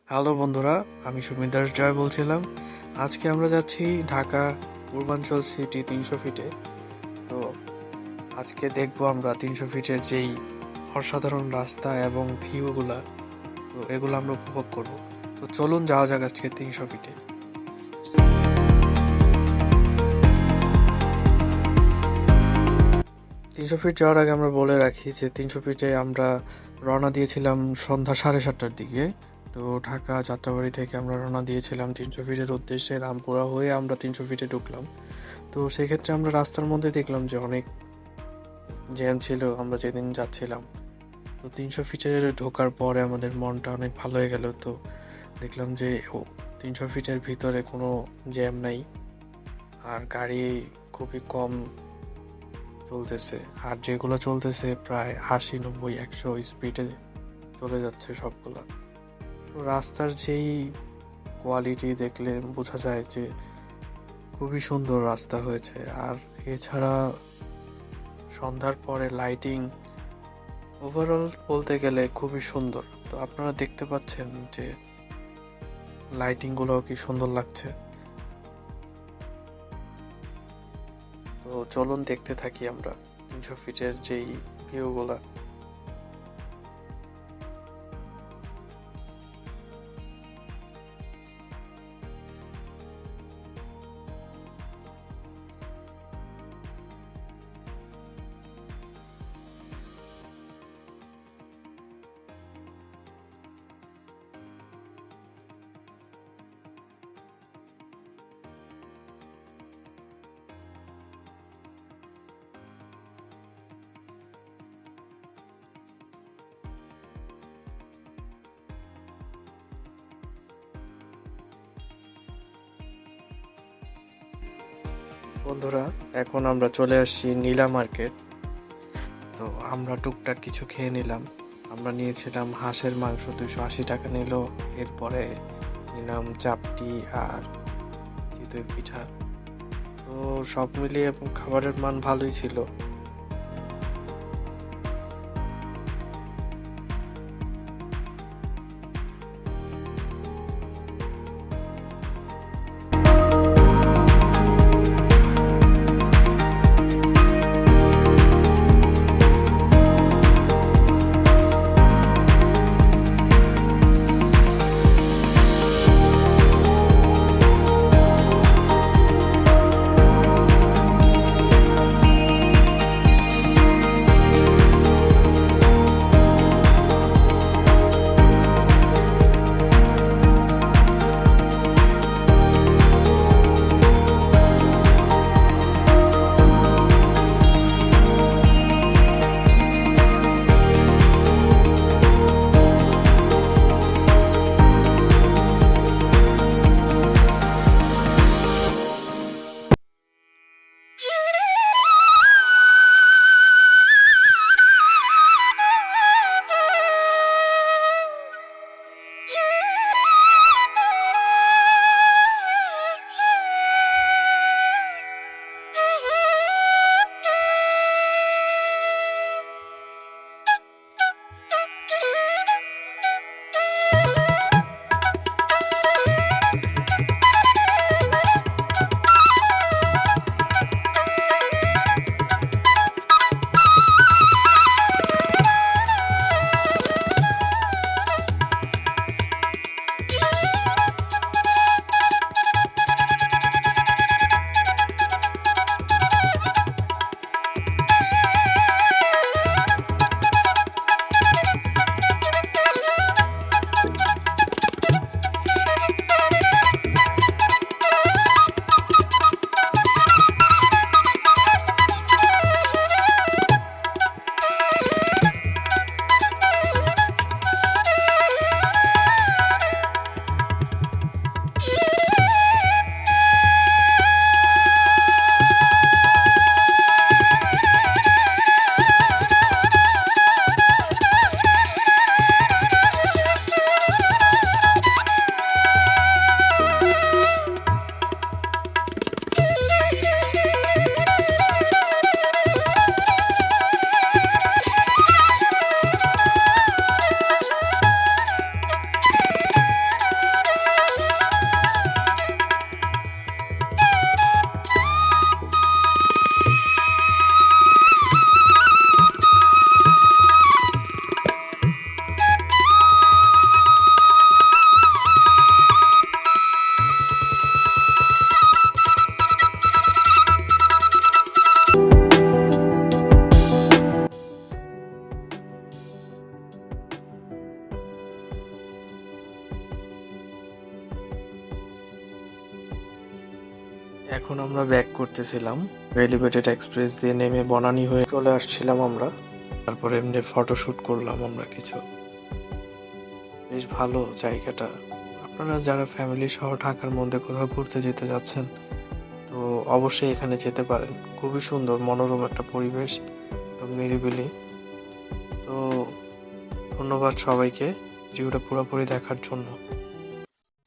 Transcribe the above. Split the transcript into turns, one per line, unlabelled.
Hello বন্ধুরা, আমি সুমিত জয় বলছিলাম। আজকে আমরা যাচ্ছি ঢাকা পূর্বাঞ্চল সিটি 300 ফিটে। তো আজকে দেখবো আমরা 300 ফিটের যেই অসাধারণ রাস্তা এবং ভিউগুলা, তো এগুলো আমরা উপভোগ করব। তো চলুন যাওয়া যাক আজকে 300 ফিটে। 300 ফিট যাওয়ার আগে আমরা বলে রাখি যে 300 ফিটে আমরা রওনা দিয়েছিলাম সন্ধ্যা 7:30টার দিকে। তো ঢাকা যাত্রাবাড়ি থেকে আমরা রওনা দিয়েছিলাম 300 ফিটের উদ্দেশ্যে। রামপুরা হয়ে আমরা 300 ফিটে ঢুকলাম। তো সেক্ষেত্রে আমরা রাস্তার মধ্যে দেখলাম যে অনেক জ্যাম ছিল আমরা যেদিন যাচ্ছিলাম। তো 300 ফিটে ঢোকার পরে আমাদের মনটা অনেক ভালো হয়ে গেল। তো দেখলাম যে 300 ফিটের ভিতরে কোনো জ্যাম নাই, আর গাড়ি খুবই কম চলতেছে, আর যেগুলো চলতেছে প্রায় 80, 90, 100 স্পিডে চলে যাচ্ছে সবগুলা। তো রাস্তার যেই কোয়ালিটি দেখলে বোঝা যায় যে খুবই সুন্দর রাস্তা হয়েছে। আর এছাড়া সন্ধ্যার পরে লাইটিং ওভারঅল বলতে গেলে খুবই সুন্দর। তো আপনারা দেখতে পাচ্ছেন যে লাইটিংগুলো কি সুন্দর লাগছে। তো চলুন দেখতে থাকি আমরা 300 ফিটের যেই ভিউগুলা। বন্ধুরা, এখন আমরা চলে আসছি নীলা মার্কেট। তো আমরা টুকটাক কিছু খেয়ে নিলাম। আমরা নিয়েছিলাম হাঁসের মাংস, 280 টাকা নিল। এরপরে নিলাম চাপটি আর চিতই পিঠা। তো সব মিলিয়ে এবং খাবারের মান ভালোই ছিল। এখন আমরা ব্যাক করতেছিলাম, এলিভেটেড এক্সপ্রেস দিয়ে নেমে বনানী হয়ে চলে আসছিলাম আমরা। তারপরে এমনি ফটোশুট করলাম আমরা কিছু। বেশ ভালো জায়গাটা। আপনারা যারা ফ্যামিলি সহ ঢাকার মধ্যে কোথাও ঘুরতে যেতে যাচ্ছেন, তো অবশ্যই এখানে যেতে পারেন। খুবই সুন্দর মনোরম একটা পরিবেশ, একদম নিরিবিলি। তো ধন্যবাদ সবাইকে ভিডিওটা পুরোপুরি দেখার জন্য।